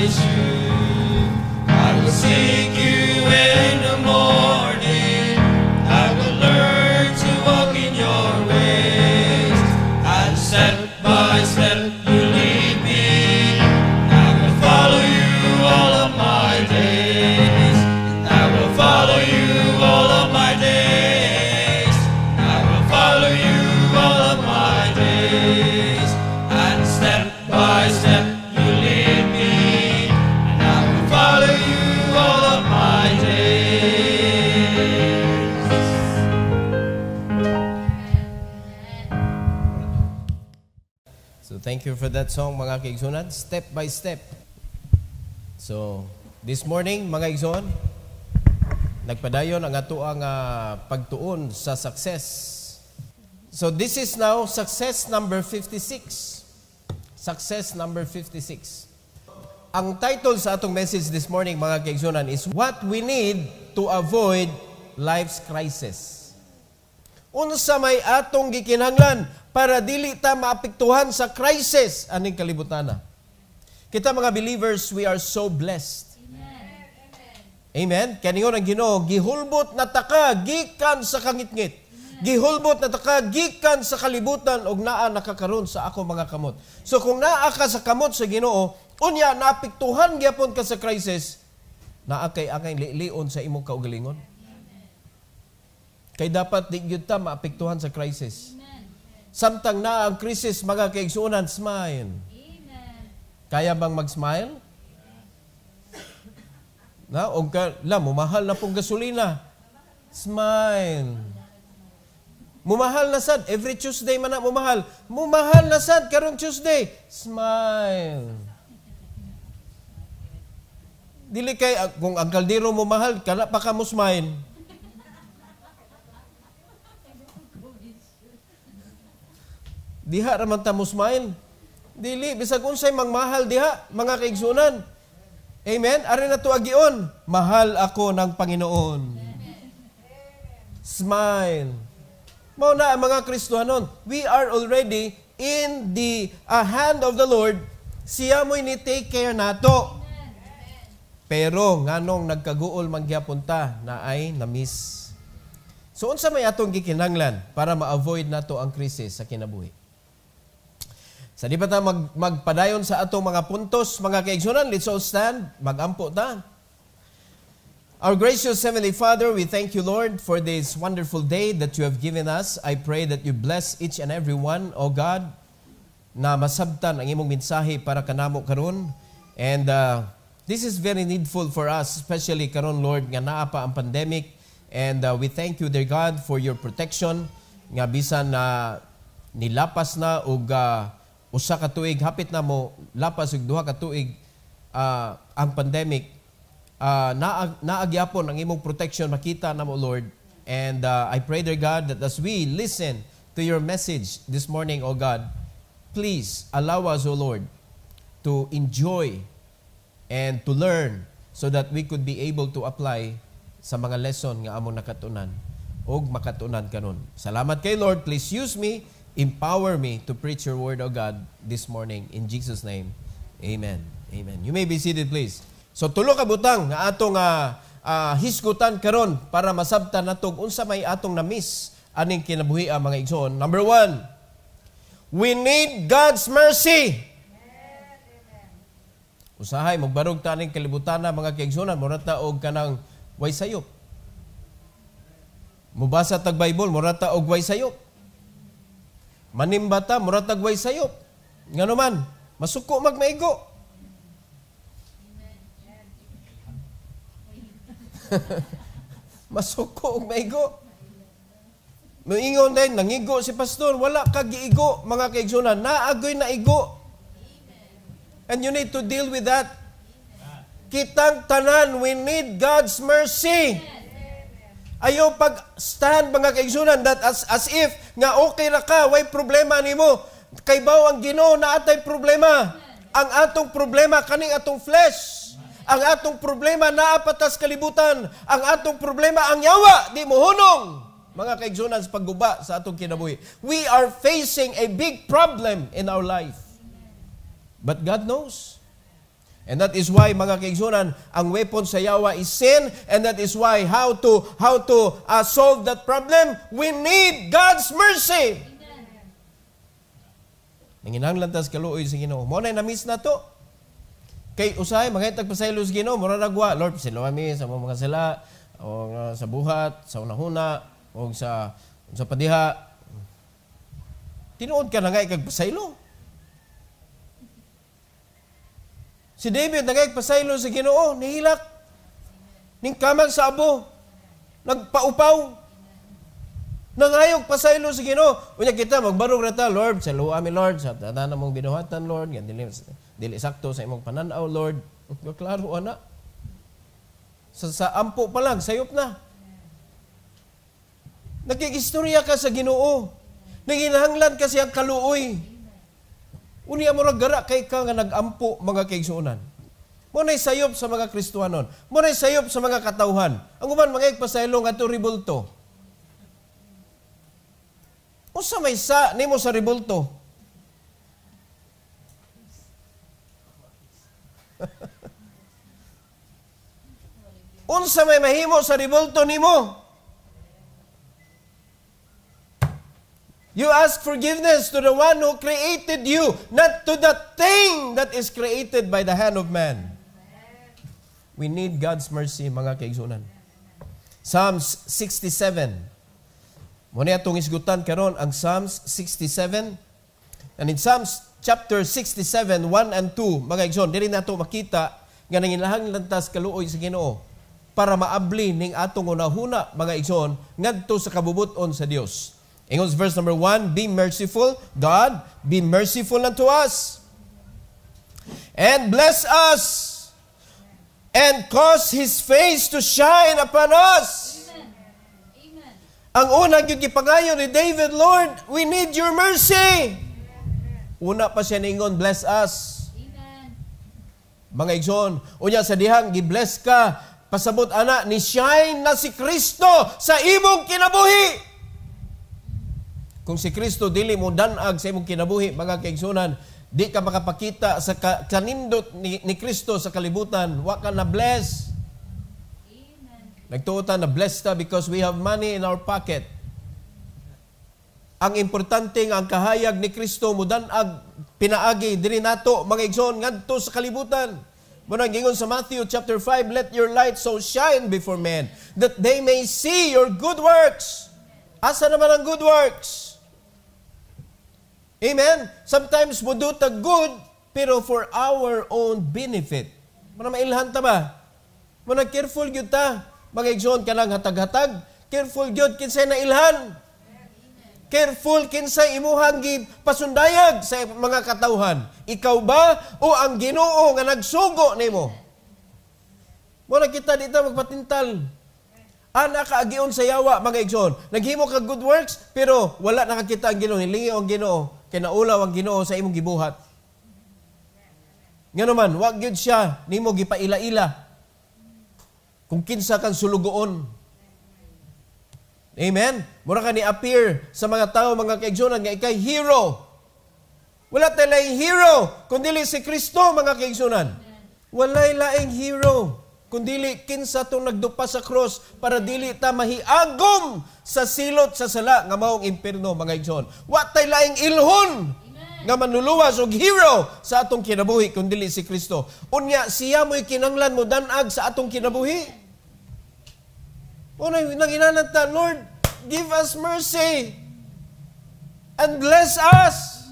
praise you. I will seek you in the morning. I will learn to walk in your ways. And step by step you lead me. I will follow you all of my days. I will follow you all of my days. I will follow you all of my days. And step by step you lead me. And I will follow you all of my days. So thank you for that song, mga kaigsunan. Step by step. So this morning, mga igsoon, nagpadayon ang ato ang pagtuon sa success. So this is now success number 56. Success number 56. Ang title sa atong message this morning, mga kaigsunan, is What We Need to Avoid Life's Crisis. Unsa may atong gikinahanglan para dili ta maapektuhan sa crisis aning kalibutan. Kita mga believers, we are so blessed. Amen. Kaningon ang Ginoo, gihulbot na taka gikan sa kangitngit. Gihulbot na taka gikan sa kalibutan og naa nakakaron sa ako mga kamot. So kung naa ka sa kamot sa Ginoo, unya naapektuhan gyapon ka sa crisis, naa kay angay lion sa imong kaugalingon. Kay dapat di gyud ta maapektuhan sa crisis. Samtang naa ang crisis, mga kaigsuonan, smile. Kaya bang mag-smile? Na, og mumahal na pong gasolina. Smile. Mumahal na sad. Every Tuesday man na mumahal. Mumahal na sad karong Tuesday. Smile. Dili kay, kung ang kaldero mumahal, kana pa ka mo smile. Diha raman ta mo smile. Dili, bisag unsay mangmahal diha, mga kaigsunan. Amen? Ari na to agion. Mahal ako ng Panginoon. Smile. Mao na ang mga Kristohanon. We are already in the hand of the Lord. Siya mo'y ni-take care nato. Pero nganong nagkaguol mangyapon ta na ay na-miss. So unsa may atong gikinahanglan para ma-avoid nato ang krisis sa kinabuhi? Sa di pa ta magpadayon sa atong mga puntos, mga kaigsunan, let's all stand, magampo ta. Our gracious Heavenly Father, we thank you, Lord, for this wonderful day that you have given us. I pray that you bless each and every one, O God, na masabtan ang imong mensahe para kanamo karon. And this is very needful for us, especially karon, Lord, nga naa pa ang pandemic. And we thank you, dear God, for your protection, nga bisan na nilapas na og usa ka tuig, hapit na mo lapas og duha ka tuig ang pandemic, naagyapon ang imong protection makita na mo, Lord. And I pray, dear God, that as we listen to your message this morning, O God, please allow us, O Lord, to enjoy and to learn so that we could be able to apply sa mga lesson nga among nakatunan og makatunan kanon. Salamat kay Lord. Please use me, empower me to preach your word, O God, this morning. In Jesus' name, amen. Amen. You may be seated, please. So, tulo ka butang nga atong hisgutan karon para masabtan natong unsa may atong na-miss aning kinabuhi mga igsoon. Number 1, we need God's mercy. Usahay, magbarog ta ning kalibutan mga kaigsunan, mura ta og kanang way sayop. Mubasa tag Bible, mura ta og way sayop. Manimbata, muratag way sayop. Ngano man, masuko magmaigo. Masuko og maigo. Moingon din, nangigo si pastor, wala ka giigo, mga kaigsunan, naagoy na igo. And you need to deal with that. Kitang tanan, we need God's mercy. Ayaw pag-stand, mga kaigsunan, that as if nga okay ra ka, way problema nimo. Kay baw ang Ginoo na atay problema. Ang atong problema kaning atong flesh. Ang atong problema naa patas kalibutan. Ang atong problema ang yawa, di mo hunong. Mga kaigsunan sa pagguba sa atong kinabuhi. We are facing a big problem in our life. But God knows. And that is why, mga kaigsunan, ang weapon sa yawa is sin, and that is why how to solve that problem, we need God's mercy. Nanginahanglan tas kaluoy sa Ginoo. Mo na na-miss na to. Kay usahay mga tagpasaylo sa Ginoo, mura nagwa, Lord, pasilawan mi sa mga sala o sa buhat, sa unahuna o sa padiha. Tinuod ka na nga ikagpasaylo. Si David nagpasaylo sa Ginoo, nihilak. Ning kamag sa abo, nagpaupaw. Nangayog pasaylo sa Ginoo. Unya kita magbarog ra ta, Lord, saluwa mi Lord sa tanan mong binuhatan, Lord, gan dili sakto sa imong pananaw, Lord. Klaro ana. Sa ampo pa lang sayop na. Nakigistorya ka sa Ginoo. Nanginahanglan ka siyang kaluoy. Unya mo gara kay ka nga nagampo, mga kaigsuonan. Mo nay sayop sa mga Kristiyanon. Mo nay sayop sa mga katawhan. Ang uban mga igpasaylo nga to ribulto. Unsa may sa nimo sa ribulto? Unsa may mahimo sa ribulto nimo? You ask forgiveness to the one who created you, not to the thing that is created by the hand of man. We need God's mercy, mga kaigsunan. Psalms 67. Muna itong isgutan karon ang Psalms 67. And in Psalms chapter 67, 1 and 2, mga kaigsunan, diri nato makita nga nanginahanglan tas kaluoy sa Ginoo para maabli ning atong unahuna, mga kaigsunan, ngadto sa kabubuton sa Dios. Ingos verse number 1, be merciful, God, be merciful unto us, and bless us, and cause His face to shine upon us. Amen. Amen. Ang unang yung gipangayon ni David, Lord, we need your mercy. Una pa siya ningon, bless us. Amen. Mga igsoon, unya sa dihang, gibless ka, pasabot ana, ni shine na si Kristo sa imong kinabuhi. Kung si Kristo dili mo danag sa imong kinabuhi, mga kaigsunan, di ka makapakita sa kanindot ni Kristo sa kalibutan, wa ka na bless. Nagtuotan na blessed ta because we have money in our pocket. Ang importante nga ang kahayag ni Kristo mo danag pinaagi diri nato, mga igsoon, ngadto sa kalibutan. Munang gingon sa Matthew chapter 5, let your light so shine before men that they may see your good works. Asa naman ang good works? Amen? Sometimes mo do ta good, pero for our own benefit. Muna mailhan ta ba? Muna careful gyud ta. Mga igsoon ka lang hatag-hatag. Careful gyud kinsay na ilhan. Careful kinsay imuhang pasundayag sa mga katawhan. Ikaw ba o ang Ginoo nga nagsugo nimo? Muna kita dito magpatintal. Ana ka agion sa yawa, mga igsoon. Naghimo ka good works, pero wala nakakita ang Ginoo. Hilingi ang Ginoo. Kinaulaw ang Ginoo sa imong gibuhat. Nga naman, wag gyud siya nimo gipaila-ila. Kung kinsa kang sulugoon. Amen? Mura ka ni-appear sa mga tao, mga kaigsunan, nga ikay hero. Wala tayo laing hero, kundi si Kristo, mga kaigsunan. Walay laing hero, kundi kinsa itong nagdupa sa cross para dili ta mahiagom sa silot sa sala nga maong impierno, mga igsoon. Wa tay laing ilhon nga manluluwas og hero sa atong kinabuhi kundi si Kristo. Unya siya mo'y kinanglan mo danag sa atong kinabuhi. Unay nanginahanglan ta, Lord, give us mercy and bless us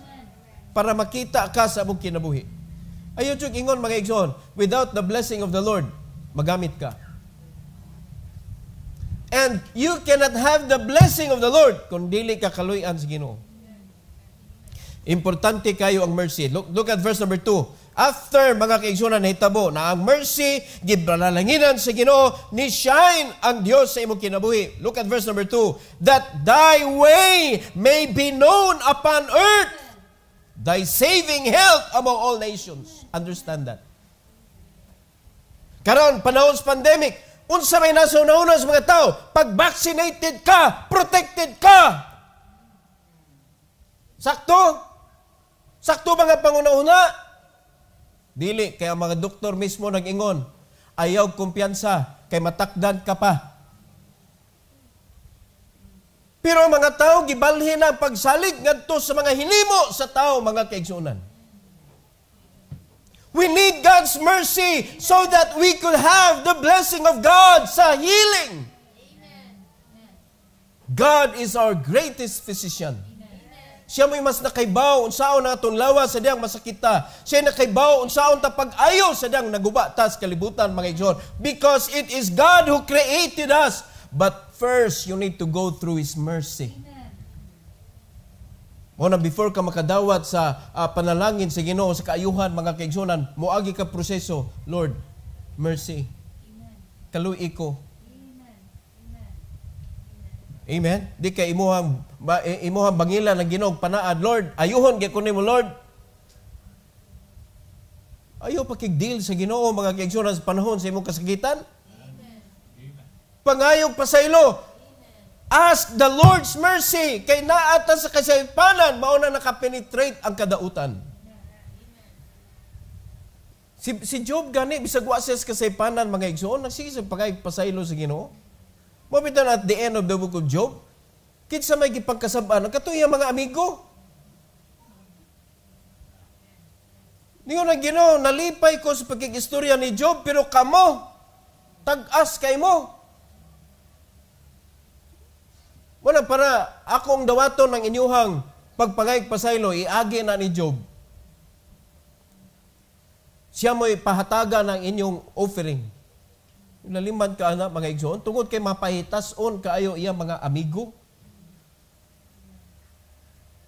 para makita ka sa among kinabuhi. Ayo chuk ingon, mga igsoon, without the blessing of the Lord, magamit ka. And you cannot have the blessing of the Lord kung dili ka kaluy-an sa Ginoo. Importante kayo ang mercy. Look at verse number 2. After, mga kaigsunan, nahitabo na ang mercy, gibralanginan sa Ginoo, ni shine ang Dios sa imong kinabuhi. Look at verse number 2. That thy way may be known upon earth, thy saving health among all nations. Understand that. Karon panahon sa pandemic, unsa may nasa una-una sa mga tao, pag vaccinated ka, protected ka. Sakto? Sakto ba nga panguna-una? Dili, kaya mga doktor mismo nag-ingon, ayaw kumpiyansa, kay matakdan ka pa. Pero ang mga tao, gibalhin ang pagsalig ngadto sa mga hinimo sa tao, mga kaigsunan. We need God's mercy so that we could have the blessing of God sa healing. God is our greatest physician. Siya mo'y mas nakaibaw unsaon na atong lawas sa diyang masakita. Siya nakaibaw unsaon ta pag-ayo sa diyang naguba tas kalibutan, mga igsoon. Because it is God who created us. But first, you need to go through His mercy. Muna, before ka makadawat sa panalangin sa Ginoo sa kaayuhan, mga kaigsunan, moagi ka proseso, Lord, mercy. Kaluy ko. Amen. Di kay imuhang bangilan ng Ginoo panaad, Lord, ayuhon gyud kunin mo, Lord. Ayo pakig-deal sa Ginoo, mga kaigsunan, sa panahon sa imong kasakitan. Pangayong pasaylo. Ask the Lord's mercy. Kay naata sa kasaypanan, mauna nakapenetrate ang kadautan. Si Job gani, bisag wa siya sa kasaypanan, mga igsoon, nagsige sa pangayong pasaylo sa Ginoo. Mabitan at the end of the book of Job, kitsa may gipagkasabaan, katuya mga amigo. Ningon ang Ginoo, nalipay ko sa pagkikistorya ni Job, pero kamo, tag-as kay mo. Wala para akong dawaton ng inyuhang pagpangayag pasaylo, iagi na ni Job. Siya mo'y pahataga ng inyong offering. Nalimad ka na, mga igsoon, tungod kay mapahitason kaayo iya mga amigo.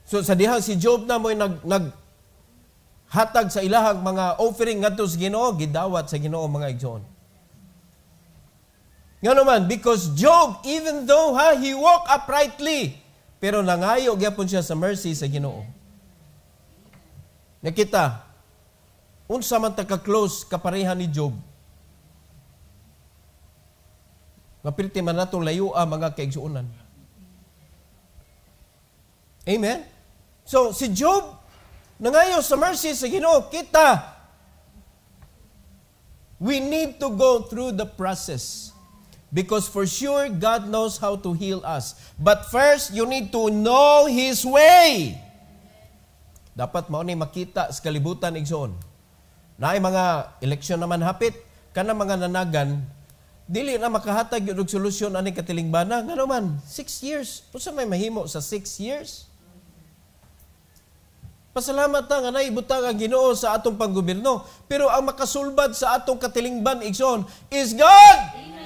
So sa dihang si Job na mo'y naghatag sa ilahang mga offering ngadto sa Ginoo, gidawat sa Ginoo, mga igsoon. Nga naman, because Job, even though he walked uprightly, pero nangayo gyapon siya sa mercy sa Ginoo. Nakita, unsa man ka-close kapareha ni Job. Mapilti man natong layua, mga kaigsuunan. Amen? So, si Job, nangayo sa mercy sa Ginoo. Kita, we need to go through the process. Because for sure, God knows how to heal us. But first, you need to know His way. Dapat mao ni makita sa kalibutan, igsoon. Naay mga eleksyon naman hapit, kana mga nanagan, dili na makahatag yung solusyon ani katilingbana. Nga naman, 6 years. Pusa may mahimo sa 6 years? Pasalamat na nga naibutang ang Ginoo sa atong panggobyerno. Pero ang makasulbad sa atong katilingban, igsoon, is God! Amen.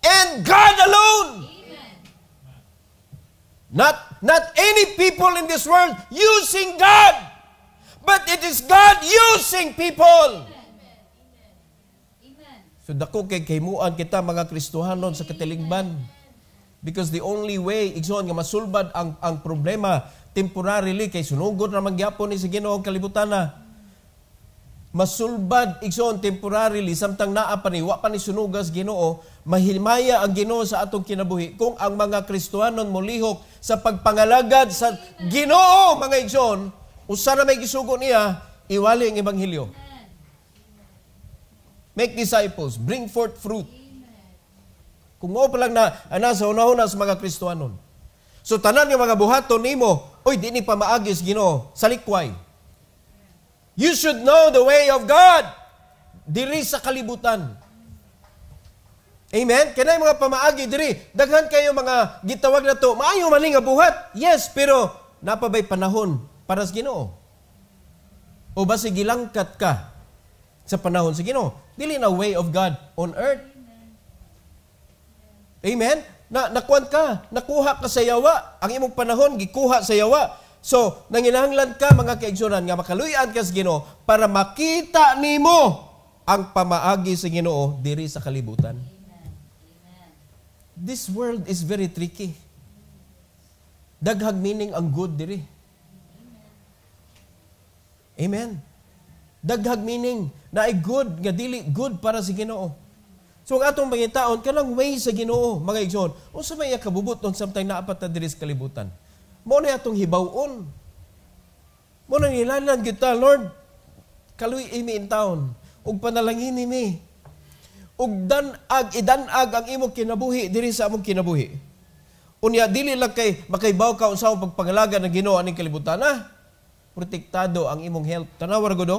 And God alone. Amen. Not any people in this world using God, but it is God using people. Amen. So dako kay kahimuan kita, mga Kristohanon, sa katilingban. Because the only way, igsoon, nga masulbad ang problema temporarily, kay sunugod na magyapon ni sa Ginoo ang kalibutan na. Masulbad, igsoon, temporarily, samtang naa pa ni, wa pa ni sunugas Ginoo, mahimaya ang Ginoo sa atong kinabuhi kung ang mga Kristohanon molihok sa pagpangalagad sa Ginoo, mga igsoon, usa na may gisugo niya, iwali ang ebanghelyo. Make disciples, bring forth fruit. Kung mo pa lang na nasa una-una sa mga Kristohanon. So tanan yung mga buhaton nimo, oy, di ni pa maagis Ginoo, salikway. You should know the way of God diri sa kalibutan. Amen? Kaya mga pamaagi diri, daghan kayo mga gitawag na to, maayo man nga buhat. Yes, pero napabay panahon para sa Ginoo. O basi gilangkat ka sa panahon sa Ginoo. Dili na way of God on earth. Amen? Nakuan ka, nakuha ka sa yawa, ang imong panahon gikuha sa yawa. So, nanginahanglan ka, mga kaigsunan, nga makaluyan ka sa Ginoo para makita nimo ang pamaagi sa Ginoo diri sa kalibutan. Amen. This world is very tricky. Daghag meaning ang good diri. Amen. Daghag meaning na ay good, nga dili good para sa Ginoo. So, ang atong pangitaon, kanang way sa Ginoo, mga igsoon, unsa may kabubuton samtang naapat na diri sa kalibutan? Mo na atong hibawon. Mo na nilanan kita, Lord. Kaluy imi in town. Ug panalangin imi. Ug idanag ang imong kinabuhi diri sa among kinabuhi. Unya dili lang kay makaibaw ka unsa ang pagpangalaga ng Ginoo aning kalibutan protektado ang imong health. Tanaw ra gud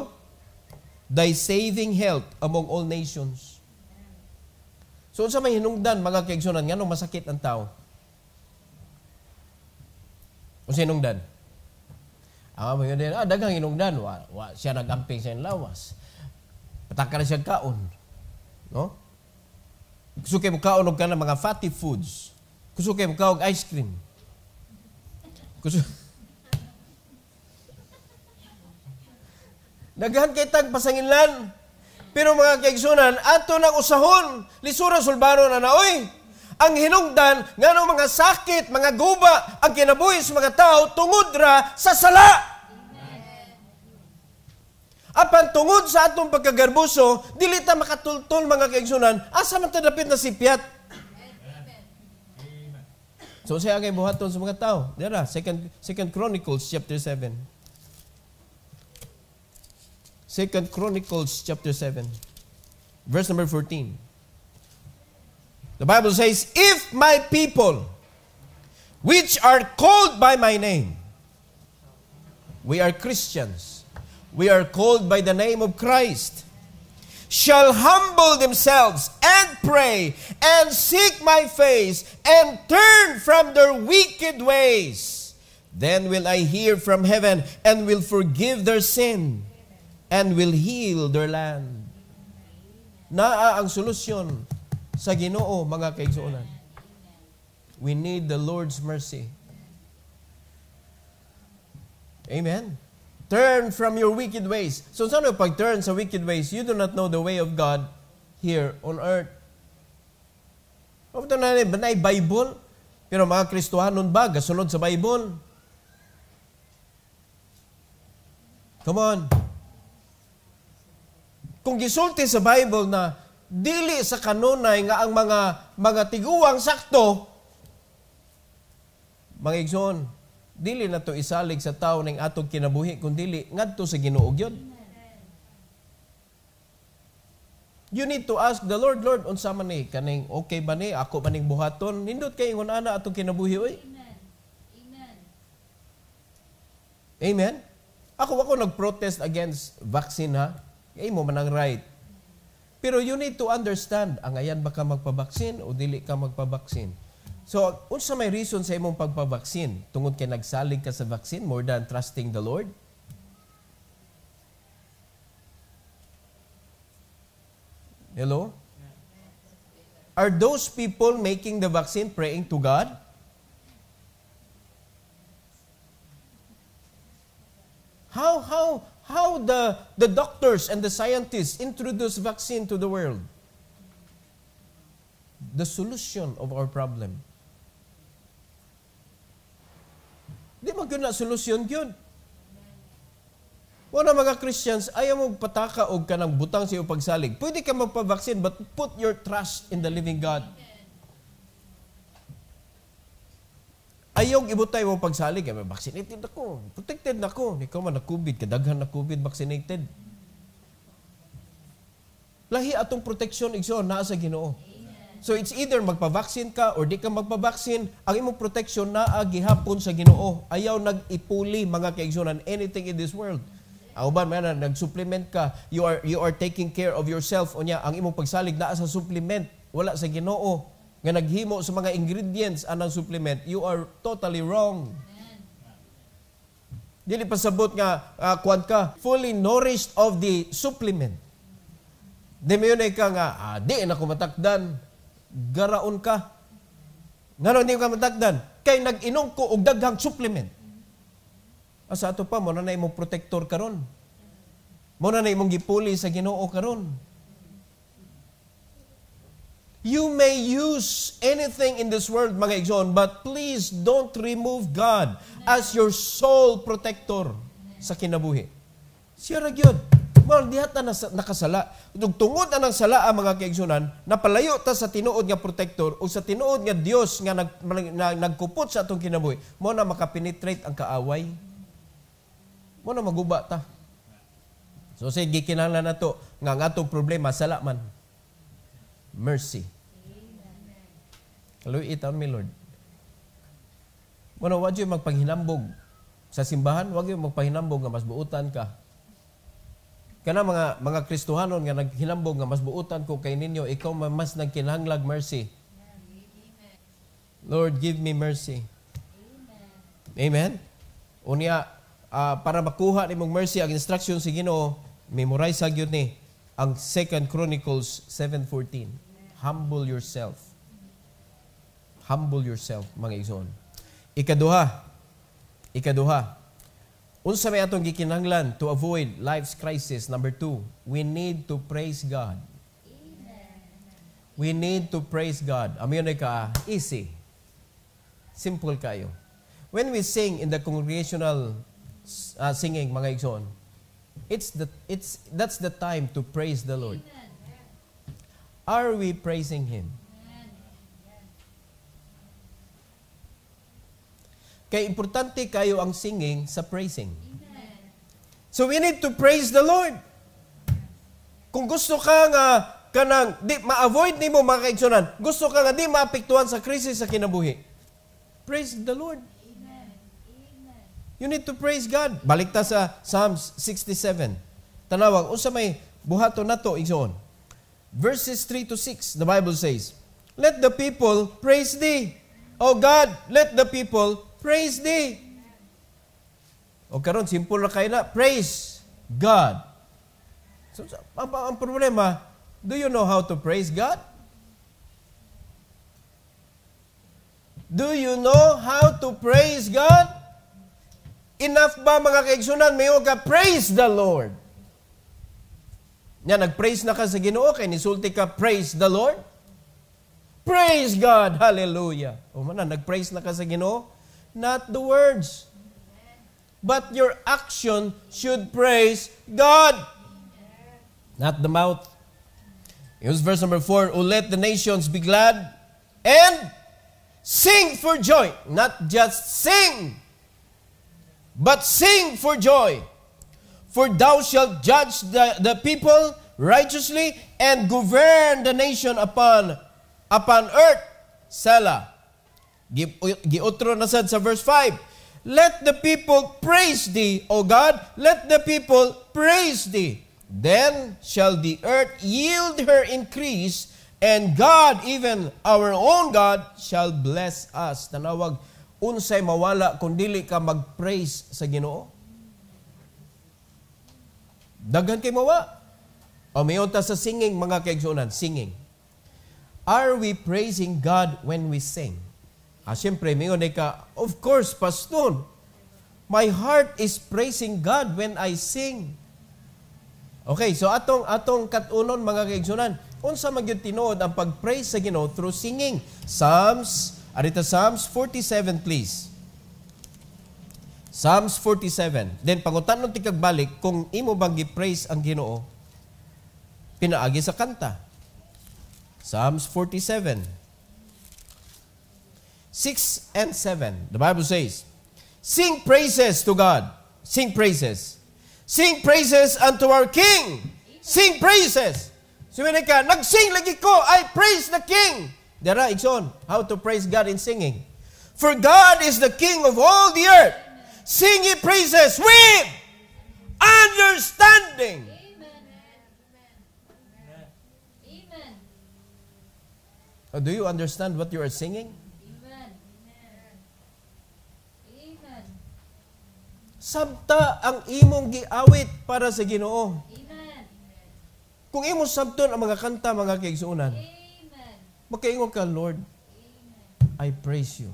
thy saving health among all nations. So unsa may hinungdan mga kaigsunan nganong masakit ang tao? Unsa hinungdan? Mga din, dagang hinungdan, siya nagamping sa lawas. Pataka na siya kaon. No? Gusto kayo kaon og kana mga fatty foods. Gusto kayo kaon ice cream. Gusto Daghan kay tag pasanginlan. Pero mga kaigsunan, ato nang usahon, lisura sulbano na naoy. Ang hinungdan nganong mga sakit, mga guba ang kinabuhi sa mga tao tungod ra sa sala. Apan tungod sa atong pagkagarbuso, dili ta makatultol mga kaigsunan, asa man ta dapit na sipyat. So siya kay buhaton sa mga tao. Dira, Second Chronicles chapter 7. Second Chronicles chapter 7. Verse number 14. The Bible says, if my people, which are called by my name, we are Christians, we are called by the name of Christ, shall humble themselves and pray and seek my face and turn from their wicked ways, then will I hear from heaven and will forgive their sin and will heal their land. Naa ang solusyon sa Ginoo, mga kaigsuonan. We need the Lord's mercy. Amen. Turn from your wicked ways. So saan yung pag-turn sa wicked ways? You do not know the way of God here on earth. Ito na banay Bible. Pero mga Kristohanon ba, gasunod sa Bible? Come on. Kung gisulti sa Bible na dili sa kanunay nga ang mga tiguang sakto, mga igsoon, dili na to isalig sa tao ning atong kinabuhi, kundi ngadto sa Ginoo gyud. You need to ask the Lord, Lord, unsa man ni kaning okay ba ni ako ba ning buhaton? Nindot kay ingon ana atong kinabuhi oy. Amen. Amen. Ako nag-protest against vaccine ha. Ay mo man ang right. Pero you need to understand, ang ayan ba ka magpabaksin o dili ka magpabaksin? So, unsa may reason sa imong pagpabaksin? Tungod kay nagsalig ka sa vaccine more than trusting the Lord? Hello? Are those people making the vaccine praying to God? How the doctors and the scientists introduce vaccine to the world? The solution of our problem. Di mo yun na solusyon yun. Wala mga Christians, ayaw mo pataka o ka ng butang sa iyong pagsalig. Pwede ka magpabaksin, but put your trust in the living God. Ayaw ibutay mo pagsalig. Vaccinated ako. Protected na ako. Ikaw man na-COVID. Kadaghan na COVID. Vaccinated. Lahi atong protection, igsoon, naa sa Ginoo. So it's either magpavaksin ka or di ka magpavaksin. Ang imong protection naa gihapon sa Ginoo. Ayaw nag-ipuli mga kaigsunan anything in this world. Ang uban man nag-supplement ka. You are taking care of yourself. Unya, ang imong pagsalig naa sa supplement. Wala sa Ginoo. Nga naghimo sa mga ingredients anang supplement, you are totally wrong. Dili pasabot nga kuan ka fully nourished of the supplement. Di mo yun ka nga, di na ko matakdan, garaon ka. Nga hindi ka matakdan, kay nag-inom ko og daghang supplement. Asa ato pa, mo na imong protector karon. Mo na imong gipuli sa Ginoo karon. You may use anything in this world, mga igsoon, but please don't remove God as your sole protector sa kinabuhi. Siya ra gyud. Well, diha ta nakasala. Tungod na ng sala ang mga kaigsunan, napalayo ta sa tinuod nga protector o sa tinuod nga Dios nga nagkupot sa atong kinabuhi. Mo na makapenetrate ang kaaway. Mo na maguba ta. So say gikinahanglan nato nga ang atong problema sala man. Mercy. Kaluitan mi Lord. Bueno, wag yung magpanghinambog sa simbahan, wag yung magpanghinambog nga mas buutan ka. Kana mga Kristohanon nga naghinambog nga mas buutan ko kay ninyo, ikaw mas nagkinahanglag mercy. Lord, give me mercy. Amen. Unya para makuha nimong mercy ang instruction sa Ginoo, memorize sa gyud ni ang 2 Chronicles 7:14. Humble yourself. Humble yourself, mga igsoon. Ikaduha. Unsa may atong gikinahanglan to avoid life's crisis? Number 2, we need to praise God. We need to praise God. Amiyon ay ka, easy. Simple kayo. When we sing in the congregational singing, mga igsoon, that's the time to praise the Lord. Are we praising Him? Kaya importante kayo ang singing sa praising. So we need to praise the Lord. Kung gusto ka nga kanang di ma-avoid nimo mga kaigsunan, gusto ka nga di maapektuhan sa krisis sa kinabuhi, praise the Lord. You need to praise God. Balik ta sa Psalms 67. Tanawag, unsa may buhaton nato igsoon. Verses 3 to 6, the Bible says, let the people praise thee. O God, let the people praise thee. O karon simple na kayo na, praise God. So, ang problema, do you know how to praise God? Do you know how to praise God? Enough ba mga kaigsunan, mayo ka, praise the Lord. Nya, nag-praise na ka sa Ginoo, kay nisulti ka, praise the Lord. Praise God, hallelujah. O man, nag-praise na ka sa Ginoo, not the words. But your action should praise God. Not the mouth. Here's verse number 4. O let the nations be glad and sing for joy. Not just sing, but sing for joy. For thou shalt judge the people righteously and govern the nation upon earth. Selah. Giotro na sad sa verse 5. Let the people praise thee, O God. Let the people praise thee. Then shall the earth yield her increase, and God, even our own God, shall bless us. Tanawag, unsay mawala kung dili ka mag-praise sa Ginoo? Daghan kay mawa. O mayon ta sa singing, mga kaigsunan, singing. Are we praising God when we sing? Siyempre, mayon ay ka, of course, Pastor, my heart is praising God when I sing. Okay, so atong katunon, mga kaigsunan, unsa magyud tinuod ang pag-praise sa Ginoo through singing? Psalms 47, please. Psalms 47. Then pangutanon ti kagbalik kung imo bang gi-praise ang Ginoo pinaagi sa kanta. Psalms 47. 6 and 7. The Bible says, sing praises to God. Sing praises. Sing praises unto our King. Sing praises. Sumili ka, nagsing lagi ko, I praise the King. Dara, igsoon, how to praise God in singing. For God is the King of all the earth. Sing ye praises with understanding. Amen. Do you understand what you are singing? Sabta ang imong giawit para sa Ginoo. Amen. Kung imong sabton ang mga kanta, mga kaigsuunan, Amen. makaingon ka, Lord, I praise you.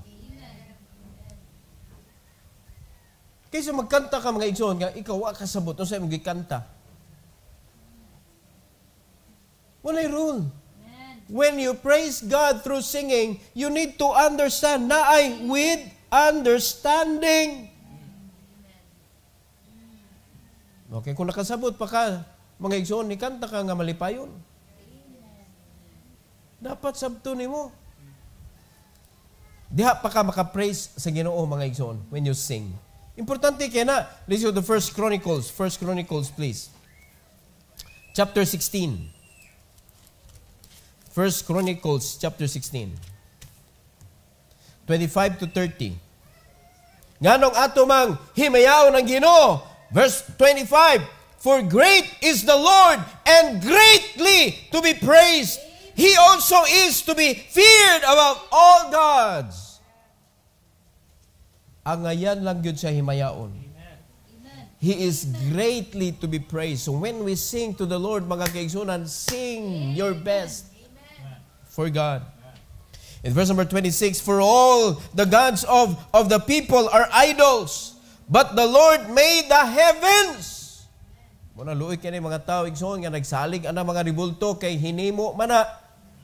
Kaysa magkanta ka, mga igsoon, nga ikaw wa kasabot o sa imong gikanta. Walay rule. Amen. When you praise God through singing, you need to understand na ay with understanding. Okay, kung nakasabot pa ka, mga igsoon, ni kanta ka nga malipayon. Dapat sabto nimo. Diha pa ka maka-praise sa Ginoo, mga igsoon, when you sing. Importante kaya na. Listen to the First Chronicles, please. chapter 16. 1 Chronicles chapter 16. 25 to 30. Nganong ato mang himayaw ng Ginoo. Verse 25. For great is the Lord and greatly to be praised. He also is to be feared above all gods. Ang ngayan lang yun siya himayaon. He is greatly to be praised. So when we sing to the Lord, mga kaigsunan, sing your best for God. In verse number 26, for all the gods of the people are idols, but the Lord made the heavens. Muna luoy kini mga tao igsoon nga nagsalig ana mga ribulto kay hinimo mana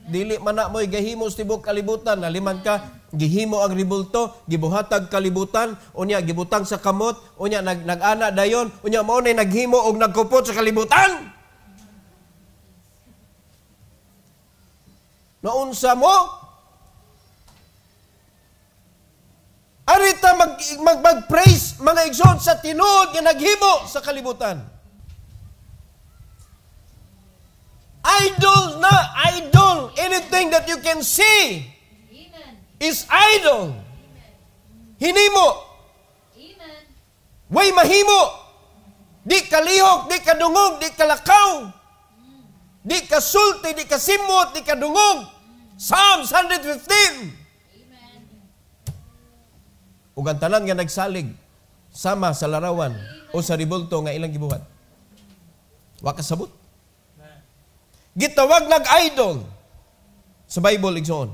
dili mana moy gahimo tibok kalibutan naliman ka gihimo ang ribulto gibuhatag kalibutan unya gibutang sa kamot unya nag-ana dayon unya mao nay naghimo og nagkupot sa kalibutan. Naunsa mo? Arita mag-praise mga igsoon sa tinuod nga naghimo sa kalibutan. Idol na idol. Anything that you can see is idol. Hinimo. Way mahimo. Di kalihok, di kadungog, di kalakaw. Di kasulti, di kasimot, di kadungog. Psalms 115. Ug ang tanan nga nagsalig sama sa larawan o sa ribulto nga ilang gibuhat. Wa kasabot. Gitawag nag-idol sa Bible igsoon.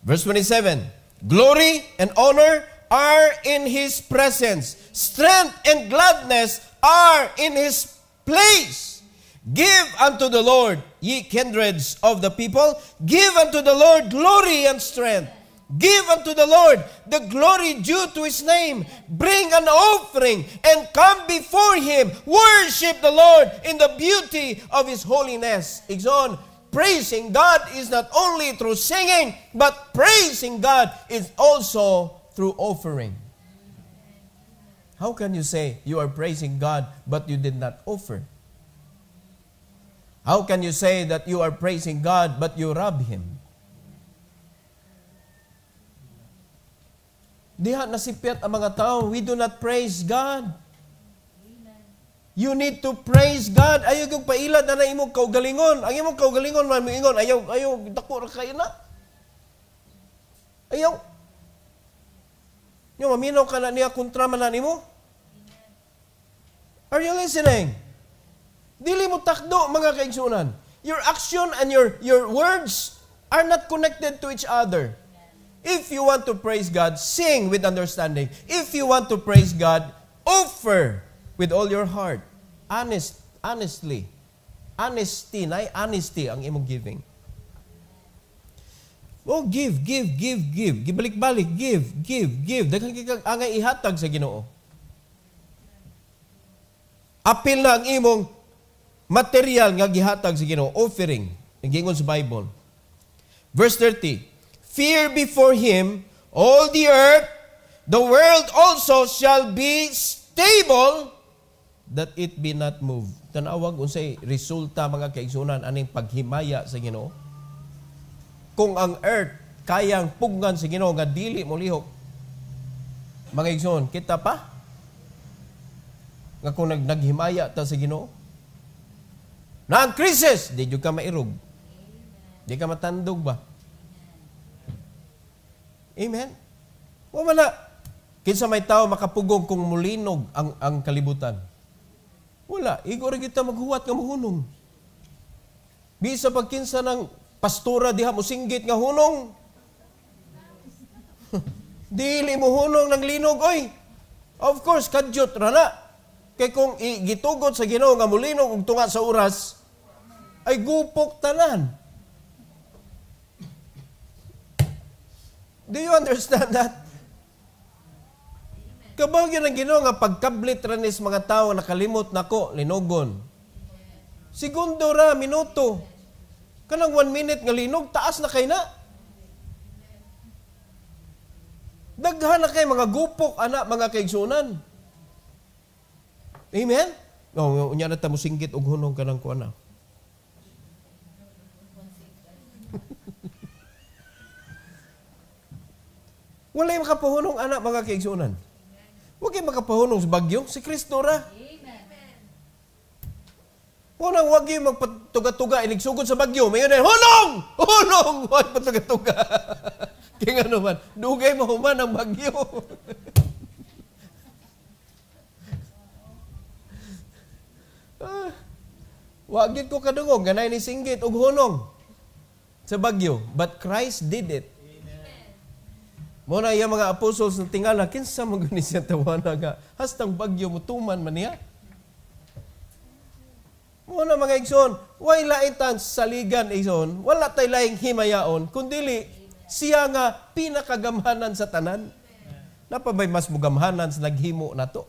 Verse 27, glory and honor are in His presence. Strength and gladness are in His place. Give unto the Lord, ye kindreds of the people. Give unto the Lord glory and strength. Give unto the Lord the glory due to His name. Bring an offering and come before Him. Worship the Lord in the beauty of His holiness. Igsoon, praising God is not only through singing, but praising God is also through offering. How can you say you are praising God but you did not offer? How can you say that you are praising God but you rob Him? Diha nasipyat ang mga tao, we do not praise God. You need to praise God. Ayaw kong pailad na imong kaugalingon. Ang imong kaugalingon man moingon, ayaw dako ra kayo na. Ayaw. Yung maminaw ka na niya kontra man na nimo. Are you listening? Dili mo takdo mga kaigsunan. Your action and your words are not connected to each other. If you want to praise God, sing with understanding. If you want to praise God, offer with all your heart. Honestly. Honesty ang imong giving. Oh, give. Gibalik-balik, give. Daghang kay angay ihatag sa Ginoo. Apil na ang imong material nga gihatag sa Ginoo, offering. Gingon sa Bible. Verse 30. Fear before Him all the earth, the world also shall be stable, that it be not moved. Tanawag unsay resulta mga kaigsunan aning paghimaya sa Ginoo. Kung ang earth kayang pugnan sa Ginoo nga dili mo lihok, mga igsoon, kita pa? Nga kung naghimaya ta sa Ginoo, na ang krisis, di ka mairog. Di ka matandog ba? Amen? Wala. Kinsa may tao makapugong kung mulinog ang kalibutan. Wala. Igo rin kita maghuwat nga mahunong. Bisa pag kinsa ng pastora diha mo singgit nga hunong. Dili mo hunong ng linog. Oy, of course, kadyot ra na. Kay kung gitugot sa Ginoo nga mulinog ug tunga sa oras, ay gupok tanan. Do you understand that? Kabag yun ang Ginoo nga pagkablit ranis mga tao nakalimot nako linogon. Segundo ra, minuto. Kanang 1 minute nga linog, taas na kay na. Daghan na kay mga gupok, anak, mga kaigsunan. Amen? Oh, unya na ta mo singgit og hunong kanang kuana. Walay makapahunong anak mga kaigsuonan. Huwag kayo makapahunong sa bagyo. Si Kristo ra. Unang huwag kayo magpatuga-tuga. Inigsugod sa bagyo. Mayon na, hunong! Hunong! Huwag patuga-tuga. Kaya nga naman, dugay mahuman ang bagyo. Huwag yun ko kadungog. Ganay ni singgit og hunong sa bagyo. But Christ did it. Muna yung mga apostles na tingala, kinsa mo gani siya tawana nga, hastang bagyo mo tuman man niya. Muna mga igsoon, way laitan saligan igsoon, wala tay laing himayaon, kundili siya nga pinakagamhanan sa tanan. Napabay mas mugamhanan sa naghimo na to.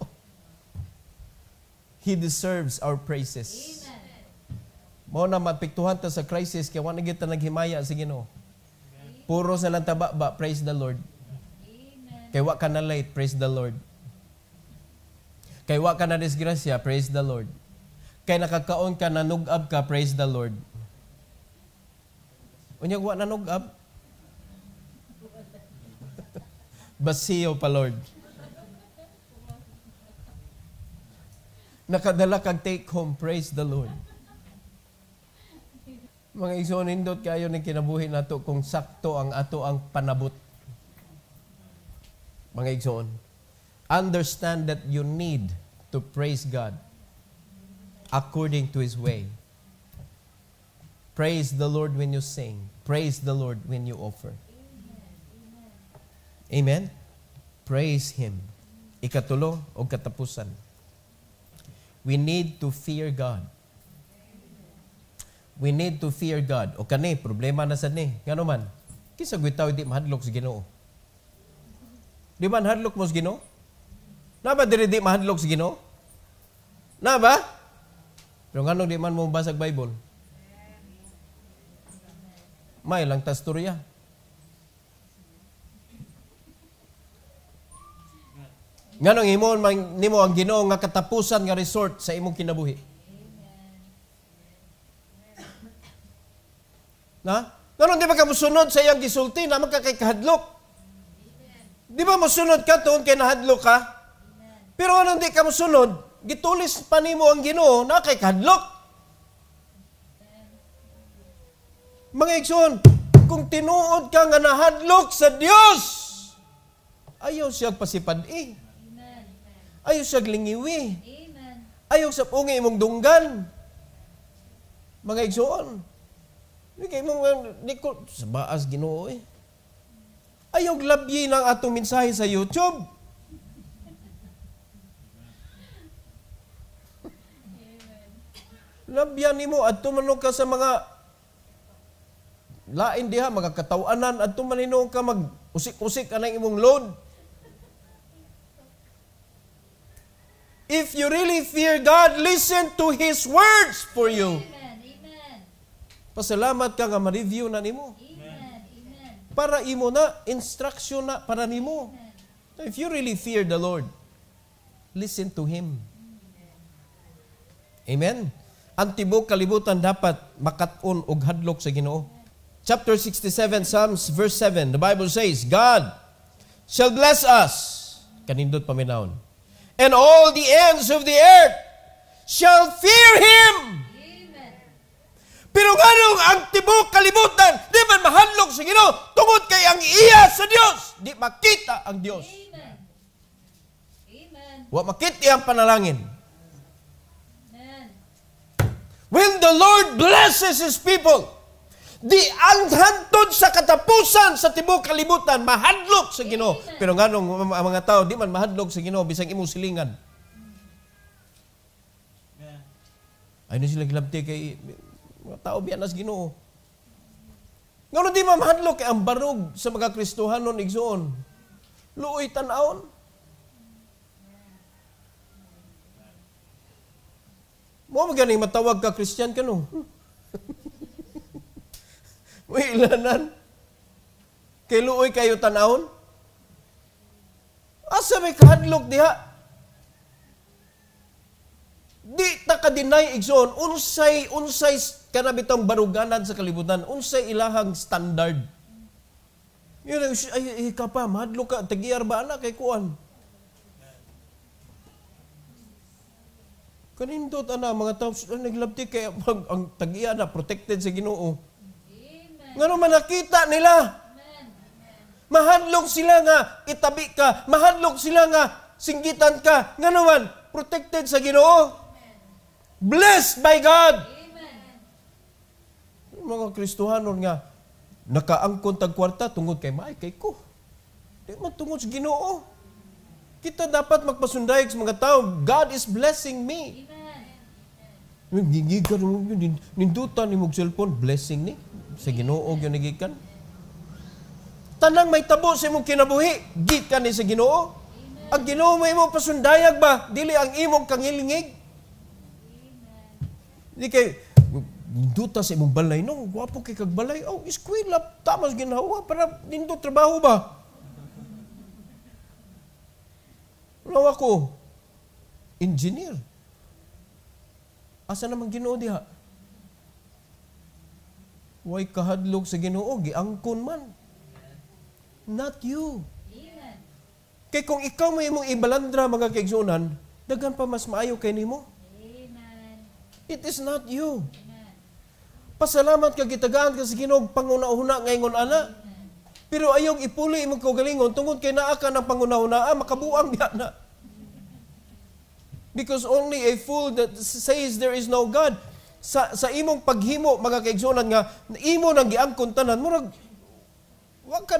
He deserves our praises. Muna mapiktuhan ta sa crisis, kaya wala kita naghimaya sa Ginoo. Puro sa lang taba, praise the Lord. Kay wa ka na late, praise the Lord. Kay wa ka na disgrasya, praise the Lord. Kay nakakaon ka, nanugab ka, praise the Lord. Unyag wa nanugab? Basiyo pa, Lord. Nakadala kag take home, praise the Lord. Mga igsoon, nindot kayo ng kinabuhi nato kung sakto ang ato ang panabot. Mga igsoon, understand that you need to praise God according to His way. Praise the Lord when you sing. Praise the Lord when you offer. Amen? Praise Him. Ikatulo o katapusan. We need to fear God. We need to fear God. O kani, problema na sa ni. Nga naman, kisa gwitaw di mahadlok sa Ginoo. Di ba mahadlok mo sa Ginoo? Na ba di mahadlok sa Ginoo? Na ba? Pero nga nung di man mo basag Bible. May lang ta storya. Nga nung nimo ang Ginoo nga katapusan nga resort sa imong kinabuhi. Na? Nga nung di ba ka musunod sa iyang gisulti na magkakahadlok? Di ba musunod ka tuon kay nahadlok ka? Pero anong di ka musunod, gitulis pa nimo ang Ginoo na kay kahadlok. Mga igsoon, kung tinuod ka nga nahadlok sa Dios, ayaw siya pasipad-i. Ayaw siya lingiwi. Ayaw sa pungi imong dunggan. Mga igsoon, di kay mong sa baas Ginoo eh. Ayaw labyi ng atong mensahe sa YouTube. Labyan nimo at tumanong ka sa mga lain diha, mga katawanan at tumanong ka mag-usik-usik ka ng imong load. If you really fear God, listen to His words for you. Pasalamat ka nga ma-review na nimo. Para imo na, instruction na para nimo. If you really fear the Lord, listen to Him. Amen? Ang tibok kalibutan dapat makat-on og hadlok sa Ginoo. Chapter 67, Psalms, verse 7, the Bible says, God shall bless us, kanindot paminaon, and all the ends of the earth shall fear Him. Pero ganong ang tibok kalibutan, di man mahadlok sa Ginoo, tungod kay ang iya sa Dios, di makita ang Dios. Amen. Amen. Wa makita ang panalangin. Amen. When the Lord blesses His people, di ang hantod sa katapusan sa tibok kalibutan, mahadlok sa Ginoo. Pero ganong ang mga tao, di man mahadlok sa Ginoo, bisag imong silingan. Ay na sila gilabti kay mga tao biyanas Ginoo. Ngano di mamahadlok kay ang barog sa mga Kristohanon igsoon. Luoy tan-aon. Mo maganing matawag ka Christian kano. May ilanan. Kay luoy kayo tan-aon. Asa may kahadlok diha? Di ta ka-deny igsoon, unsay kanabitang baruganan sa kalibutan, unsay ilahang standard. Yun, ay ka pa, mahadlo ka, tagiyar ba anak kay kuan? Kanindot ana mga tao naglabti kay ang tag-iya na protected sa Ginoo. Ngano man nakita nila. Mahadlok sila nga itabi ka, mahadlok sila nga singgitan ka. Ngano man protected sa Ginoo. Blessed by God. Mga Kristohanon nga nakaangkon tag kwarta tungod kay maay kay ko. Di man tungod sa Ginoo. Kita dapat magpasunday sa mga tao, God is blessing me. Gigikan mo yun, nindutan ni mong cellphone, blessing ni. Sa Ginoo yun nagikan. Tanang may tabo sa imong kinabuhi, gikan ni sa Ginoo. Ang Ginoo mo imong pasundayag ba? Dili ang imong kangilingig. Di kay, ninduta sa imong balay, no, guwapo kay kagbalay. Oh, eskwela, tamas ginawa para nindot trabaho ba? Wala ako, engineer. Asa naman Ginoo diha? Way kahadlok sa Ginoo, giangkon man. Not you. Amen. Kay kung ikaw may imong ibalandra mga kaigsunan, daghan pa mas maayo kay nimo. Amen. It is not you. Amen. Pasalamat ka gitagaan ka sa Ginoo panguna-una ngayon ana. Pero ayong ipuli imong kaugalingon tungod kay naa ka ng pangunahuna, makabuang biya na. Because only a fool that says there is no God, sa imong paghimo, mga kaigsunan nga, imo nang giangkon tanan, murag, wag ka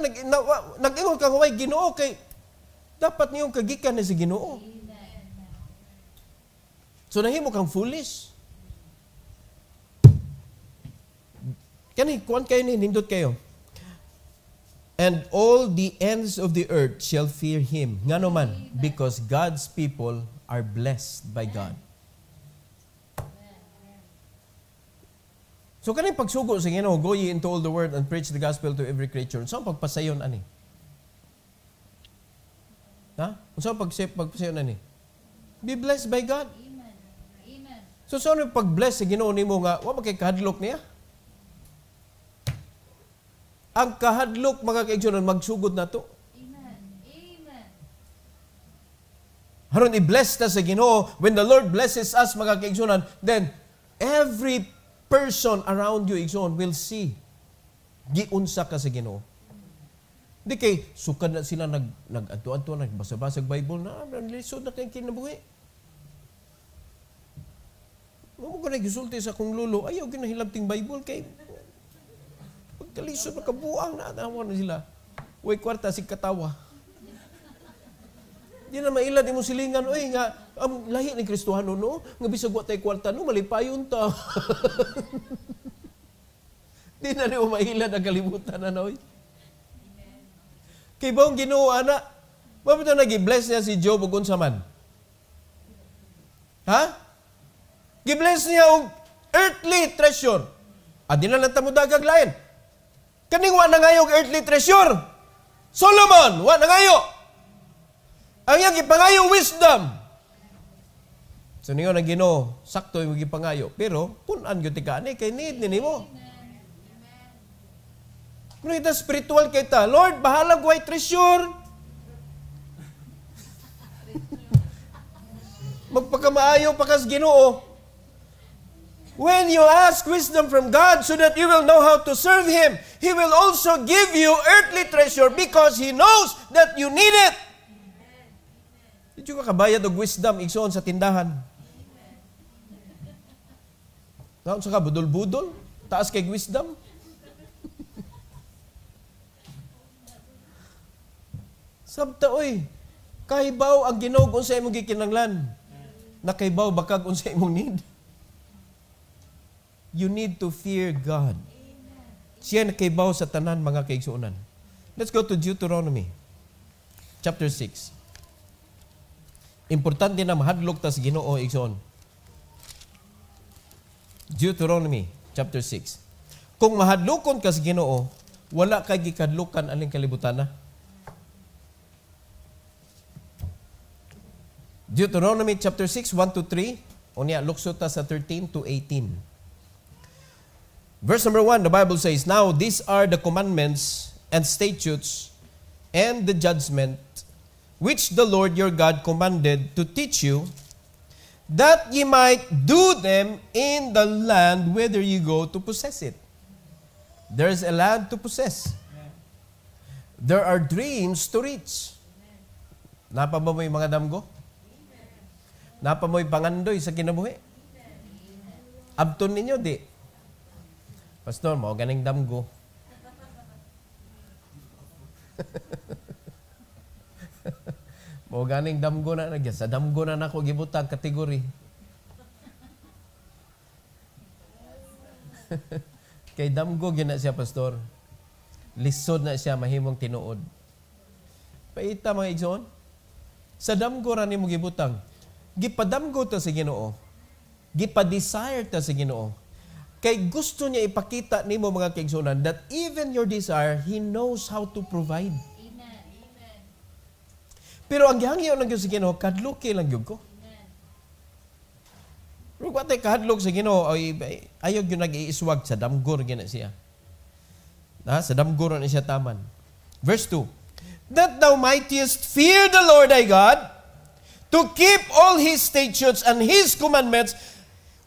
nag-ingon ka huway Ginoo, kay dapat niyong kagikan na si Ginoo. So nahimo kang foolish. Kani, kuwan kayo ni, nindot kayo. And all the ends of the earth shall fear Him. Nga naman, because God's people are blessed by God. So kanang pagsugo sa Ginoo, go ye into all the world and preach the gospel to every creature. So pagpasayon ani? Ha? So pagpasayon ani? Be blessed by God. Amen. Amen. So ano pag-bless sa Ginoo nimo nga wa makay kahadlok niya? Ang kahadlok mga kaigsunan magsugod nato. Amen. Amen. Haron i-bless ta sa Ginoo, when the Lord blesses us mga kaigsunan, then every person around you, igsoon, will see. Giunsa ka sa Ginoo. Di kay, sukad na sila nag-adto-adto, nagbasa-basag Bible na, lisod na kayong kinabuhi. Mo ko nag-isulti sa kong lulo, ayaw ginahilabting Bible kay pagkalisod, makabuang na, atawa na sila. Uy, kwarta, si katawa. Di na mailad mo silingan, uy, nga, ang lahi ni Kristohano, no? Nga bisag wa tay kwarta, no? Malipayon ta. Di na rin mo mailad ang kalimutan na, no? Kay bang Ginoo, ana? Mabito nag-bless niya si Job o unsa man? Ha? Gi-bless niya og earthly treasure. Adi na lang tamudagag lain. Kaning wa na ngayog earthly treasure. Solomon, wa na ngayo. Ang iyang ipangayo wisdom. So niyo na Ginoo, sakto yung ipangayo. Pero, punan yun tikani, kay need nimo. Kung ito spiritual kay ta, Lord, bahala ko ay treasure. Magpakamaayo pa kas Ginoo. When you ask wisdom from God so that you will know how to serve Him, He will also give you earthly treasure because He knows that you need it. Did you kabayad og wisdom igsoon sa tindahan? Naon sa ka budol-budol? Taas kay wisdom? Sabta oy, kahibaw ang Ginoo unsa imong gikinahanglan. Nakahibaw bakag unsa imong need. You need to fear God. Siya nakahibaw sa tanan mga kaigsuonan. Let's go to Deuteronomy chapter 6. Importante na mahadlok ta sa Ginoo igsoon. Deuteronomy chapter 6. Kung mahadlokon ka sa Ginoo, wala kay gikadlukan aning kalibutan na. Deuteronomy chapter 6, 1 to 3. Unya, luksot ta sa 13 to 18. Verse number 1, the Bible says, "Now these are the commandments and statutes and the judgment which the Lord your God commanded to teach you, that ye might do them in the land whither you go to possess it." There is a land to possess. There are dreams to reach. Napa ba mo'y mga damgo? Napa mo'y pangandoy sa kinabuhi? Abton ninyo, di? Pastor, mo ganing damgo. Mo ganing damgo na nagyan. Sa damgo na nako gibutang kategori. Kay damgo gina siya, pastor. Lisod na siya, mahimong tinuod. Paita mga igsoon. Sa damgo ra nimo gibutang. Gipadamgo ta sa Ginoo. Gipa-desire ta sa Ginoo. Kay gusto niya ipakita nimo mga kaigsuonan that even your desire, He knows how to provide. Amen. Amen. Pero ang gihangyo lang gyud sa Ginoo, kadluki lang gyud ko. Pero kung kahadlok sa Ginoo, ayaw yun nag-iiswag sa damgor gina siya. Sa damgor na siya taman. Verse 2, "That thou mightest fear the Lord thy God, to keep all His statutes and His commandments,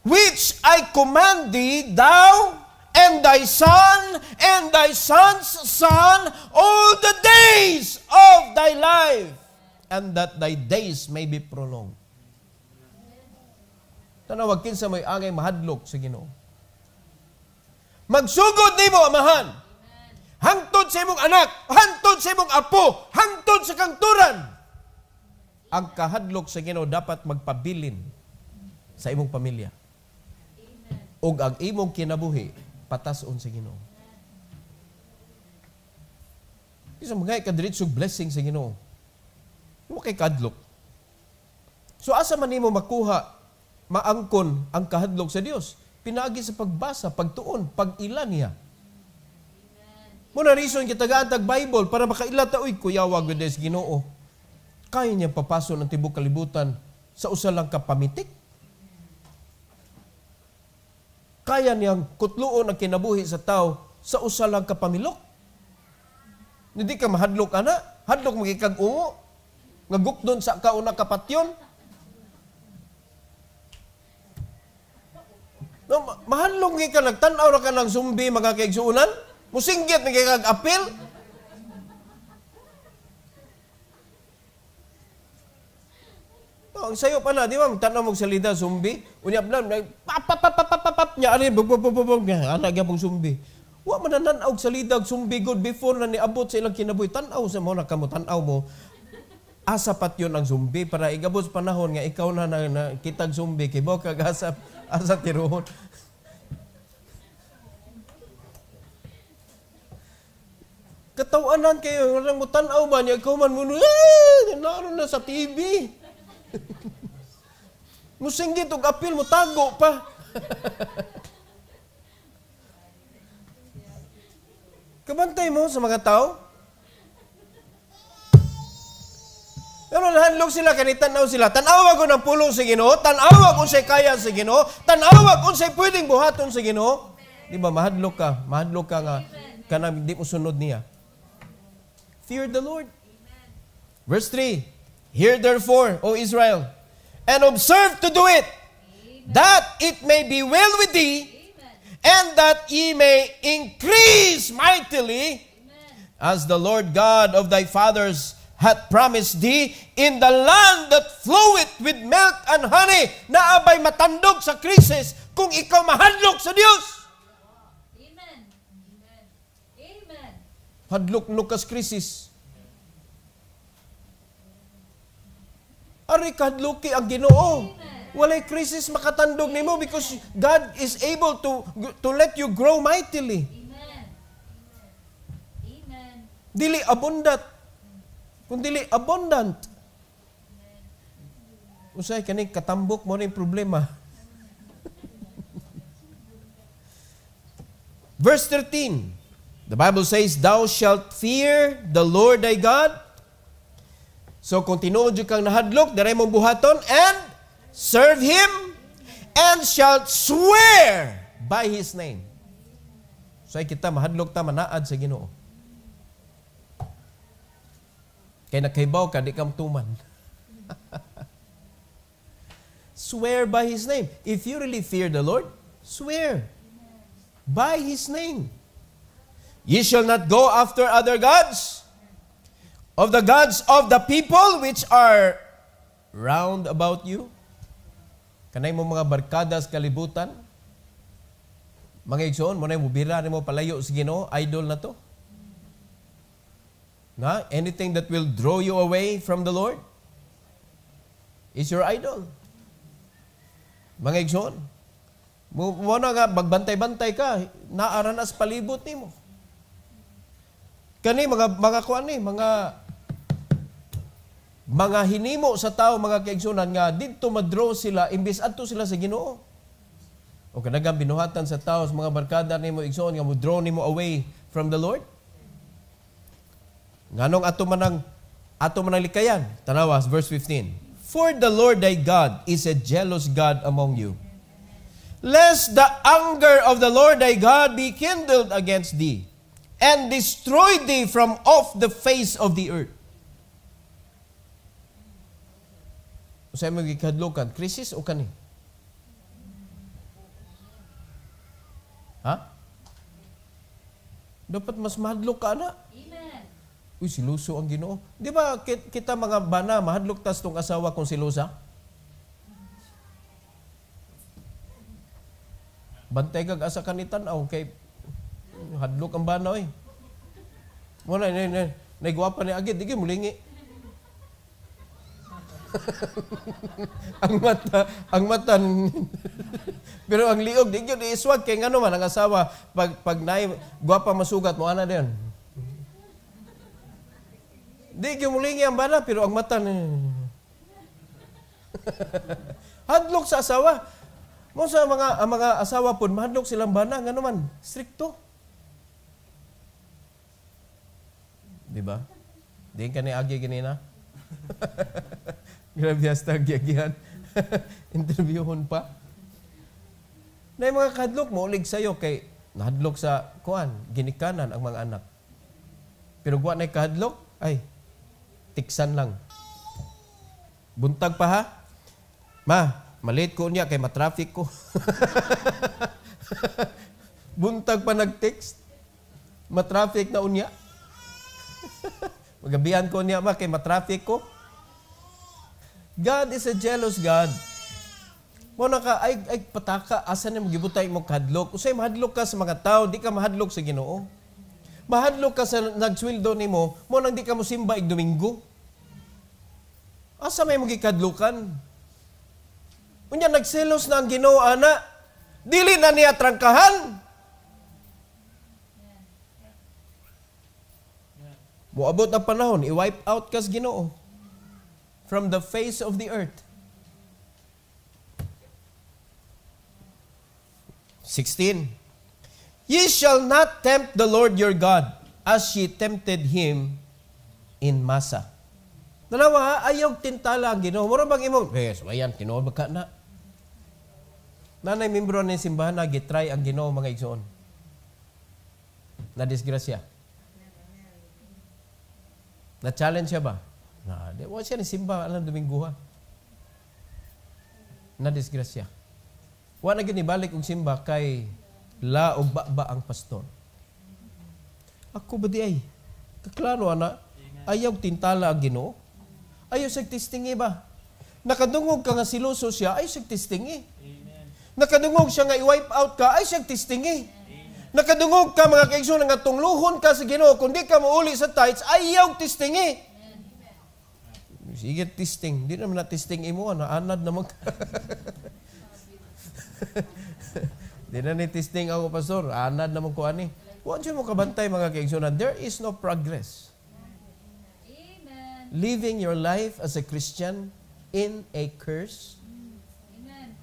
which I command thee, thou and thy son and thy son's son, all the days of thy life, and that thy days may be prolonged." Tanawag kinsa may angay mahadlok sa Ginoo. Magsugod nimo amahan. Hangtod sa imong anak, hangtod sa imong apo, hangtod sa kangturan. Ang kahadlok sa Ginoo dapat magpabilin sa imong pamilya. Ug ang imong kinabuhi patason sa Ginoo. Isa mga kadritsog blessing sa Ginoo. Mo kay kadlok. So asa man nimo makuha maangkon ang kahadlok sa Dios? Pinaagi sa pagbasa, pagtuon, pag-ila niya. Muna reason kita gaantag Bible para makaila ta, uy, kuyawag gud sa Ginoo. Kaya niya papaso ng tibok kalibutan sa usa lang ka pamitik. Kaya niyang kutluon ang kinabuhi sa tao sa usa lang ka pamilok. Hindi ka mahadlok ana, hadlok magikag ungo, ngagukdon sa kauna kapatyon. No, mahadlok ka nagtan-aw ra ka ng zombi mga kaigsuunan, musinggit nagikag apil. Ang sayo pa na, di ba? Tanaw mong salida, zombie. Unyap na, pap, niya, arin, bug, anak niya pong zombie. Wa man nananaw salida, zombie good before na niabot sa ilang kinabuhi. Tanaw sa mo, tanaw mo. Asapat yun ang zombie para igabot sa panahon nga ikaw na kitag zombie, kibaw kag asa tiruhon. Katawanan kayo, mo tanaw ba niya, ikaw man mo, naroon na sa TV. Musinggit og apil mo tago pa. Kabantay mo sa mga tao. Pero nahanlog sila kanitanaw sila. Tanaw ako ng pulong sa Ginoo, tanaw ako unsay kaya sa Ginoo, tanaw ako unsay pwedeng buhaton sa Ginoo. Di ba mahadlok ka nga kanang di mo sunod niya. Fear the Lord. Verse 3. "Hear therefore, O Israel, and observe to do it, that it may be well with thee, and that ye may increase mightily, as the Lord God of thy fathers hath promised thee, in the land that floweth with milk and honey." Naabay matandog sa krisis kung ikaw mahadlok sa Dios. Amen. Amen. Amen. Hadlok nukas krisis. Ari kadluki ang Ginoo. Walay krisis makatandog nimo because God is able to let you grow mightily. Amen. Amen. Dili abundant. Kung dili abundant. Usay kani katambok mo ning problema. Verse 13. The Bible says, "Thou shalt fear the Lord thy God." So kung tinuod kang nahadlok, dere mong buhaton and serve Him and shalt swear by His name. So kita mahadlok ta manaad sa Ginoo. Kay nakahibaw ka, di ka tuman. Swear by His name. If you really fear the Lord, swear by His name. Ye shall not go after other gods, of the gods of the people which are round about you. Kanay mo mga barkadas kalibutan, mga igsoon, mo na mubira ni mo palayo sa Ginoo, idol na to. Na, anything that will draw you away from the Lord is your idol. Mga igsoon, mo na nga, magbantay-bantay ka, naaranas palibot ni mo. Kani, mga kuan ni, mga hinimo sa tao, mga kaigsunan nga, dito madraw sila, imbis adto sila sa Ginoo. O kanagang binuhatan sa tao, sa mga barkada ni mo, igsoon, nga mo draw ni mo away from the Lord. Nganong ato manang likayan. Tanawas, verse 15. For the Lord thy God is a jealous God among you, lest the anger of the Lord thy God be kindled against thee, and destroy thee from off the face of the earth. Usay mo gikadlokan, krisis o kani? Ha? Dapat mas mahadlok ka na. Amen. Uy, siluso ang Ginoo. Di ba kita mga bana, mahadlok tas tong asawa kung silusa? Bantay kag asa kanitan aw kay hadlok ang bana oy. Mo na naigwapa ni agid digi mulingi. ang mata pero ang liog di gyud iswag kay ngano man ang asawa pag nay gwapa masugat mo ana diyan. Di gyud mulingi ang bana pero ang mata hadlok sa asawa. Mo sa mga asawa pud mahadlok silang bana ngano man strikto. Di ba? Di ka ni agi ganina. Grabe hasta agyagihan. Interviewon pa. Na mga kahadlok mo ulig sa'yo kay nahadlok sa kuan, ginikanan ang mga anak. Pero guwa na kahadlok, ay, tiksan lang. Buntag pa ha? Ma, malate ko niya kay matraffic ko. Buntag pa nag-text. Matraffic na unya. Magabihan ko niya ma kay matraffic ko. God is a jealous God. Mo na ka ay pataka asa ni magibutay mo kahadlok. Usay mahadlok ka sa mga tao, di ka mahadlok sa Ginoo. Mahadlok ka sa nagsweldo nimo, mo nang di ka mo simba ig Domingo. Asa may magikadlukan? Unya nagselos na ang Ginoo ana, dili na niya trangkahan. Moabot ang panahon, i-wipe out kas Ginoo from the face of the earth. 16. Ye shall not tempt the Lord your God as ye tempted Him in Massa. Nanawa, ayaw tintala ang Ginoo. Mura bang imo? Yes, ayan, tinuod ka na. Nanay membro ng simbahan na gitry ang Ginoo mga igsoon. Na disgrasya. Na challenge siya ba? Na, di wa siya ni simba alam Domingo ha. Na disgrasya. Wa na gyud ibalik og simba kay la og ba ang pastor. Ako ba di ay? Kaklaro ana, ayaw tintala ang Ginoo. Ayaw sa testingi ba? Nakadungog ka nga siloso siya, ay sa testingi. Nakadungog siya nga i-wipe out ka, ay siya testingi. Nakadungog ka mga kaigsoon nga tungluhon ka sa Ginoo, kundi ka mauli sa tithes, ayaw testingi. Sige, testing. Di naman na testing imo, anad naman ka. Di na ni testing ako, pastor. Anad naman ko ani. Huwag siya mo kabantay mga kaigsunan. There is no progress. Amen. Living your life as a Christian in a curse. Amen.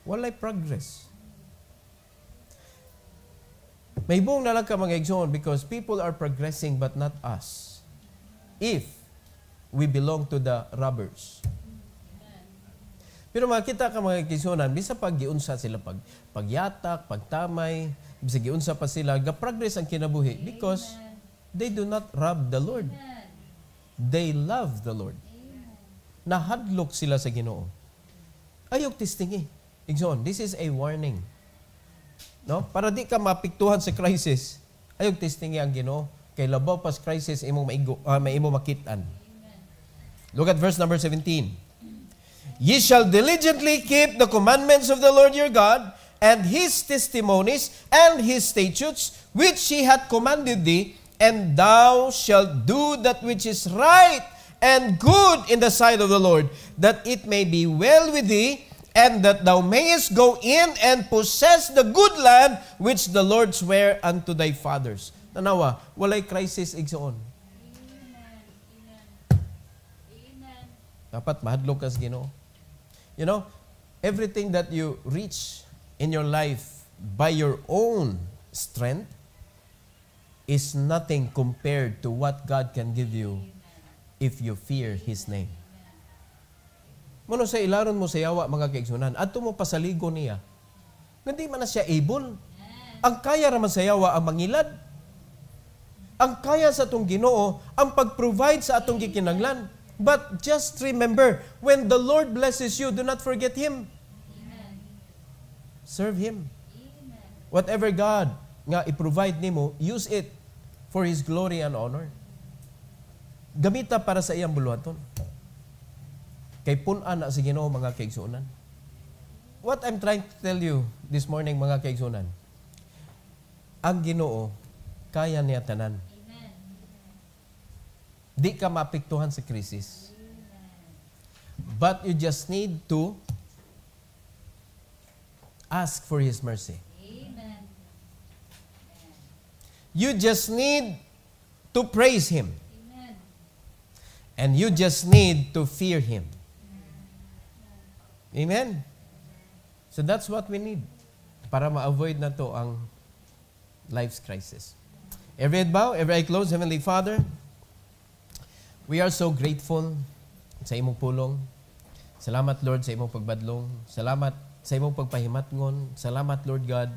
Walay progress. May buong na lang ka mga igsoon because people are progressing but not us. If we belong to the robbers. Pero makita ka mga kaigsunan, bisa pag-giunsa sila pagyatak, pagtamay, bisa giunsa pa sila, ga-progress ang kinabuhi because they do not rob the Lord. They love the Lord. Nahadlok sila sa Ginoo. Ayok tistingi. Igsoon, this is a warning. No? Para di ka mapiktuhan sa crisis, ayok tistingi ang Ginoo. Kay labaw pas crisis, may imo makitaan. Look at verse number 17. Ye shall diligently keep the commandments of the Lord your God, and His testimonies, and His statutes, which He hath commanded thee, and thou shalt do that which is right and good in the sight of the Lord, that it may be well with thee, and that thou mayest go in and possess the good land which the Lord sware unto thy fathers. Tanawa, walay crisis igsoon. Dapat mahadlok kas Ginoo. You know, everything that you reach in your life by your own strength is nothing compared to what God can give you if you fear His name. Mano sa ilaron mo sa yawa, mga kaigsunan, adto mo pasaligo niya. Hindi man na siya able. Ang kaya raman sa yawa ang mangilad. Ang kaya sa atong Ginoo ang pag-provide sa atong gikinahanglan. But just remember, when the Lord blesses you, do not forget Him. Amen. Serve Him. Amen. Whatever God nga i-provide nimo, use it for His glory and honor. Gamita para sa iyang buluhaton. Kay pun-an na sa Ginoo, mga kaigsunan. What I'm trying to tell you this morning, mga kaigsunan, ang Ginoo, kaya niya tanan. Di ka mapiktuhan sa krisis. But you just need to ask for His mercy. Amen. You just need to praise Him. Amen. And you just need to fear Him. Amen. So that's what we need para ma-avoid na to ang life's crisis. Every head bow, every eye closed. Heavenly Father, we are so grateful sa imong pulong. Salamat, Lord, sa imong pagbadlong. Salamat sa imong pagpahimatngon. Salamat, Lord God,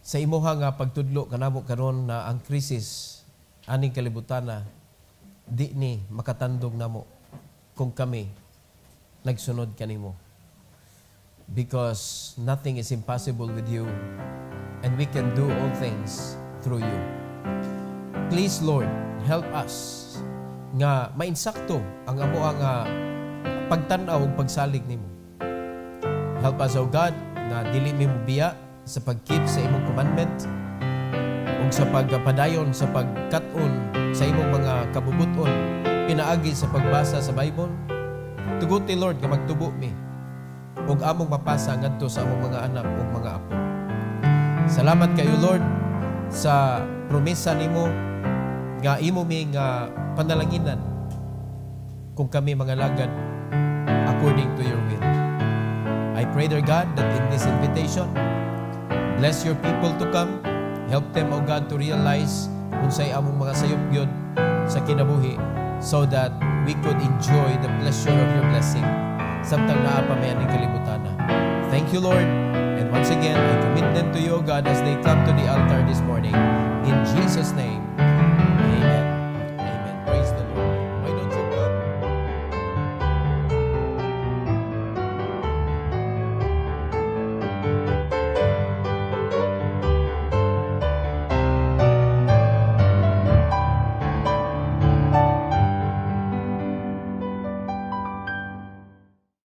sa imuha nga pagtudlo kanamo karon na ang krisis aning kalibutan na di ni makatandog namo kung kami nagsunod kanimo. Because nothing is impossible with you, and we can do all things through you. Please, Lord, help us nga mainsakto ang amo ang pagtanaw ug pagsalig nimo. Help us, O God, na dili mi mobiya sa pagkeep sa imong commandment ug sa pagpadayon sa pagkat-on sa imong mga kabubuton pinaagi sa pagbasa sa Bible. Tuguti, Lord, nga magtubo mi ug among mapasa ngadto sa among mga anak ug mga apo. Salamat kayo, Lord, sa promesa nimo nga imo mi nga panalanginan kung kami mga lagad according to your will. I pray, dear God, that in this invitation, bless your people to come. Help them, O God, to realize unsay among mga sayop gyud sa kinabuhi so that we could enjoy the pleasure of your blessing samtang naa pa may aning kalibutan. Thank you, Lord. And once again, I commit them to you, O God, as they come to the altar this morning. In Jesus' name,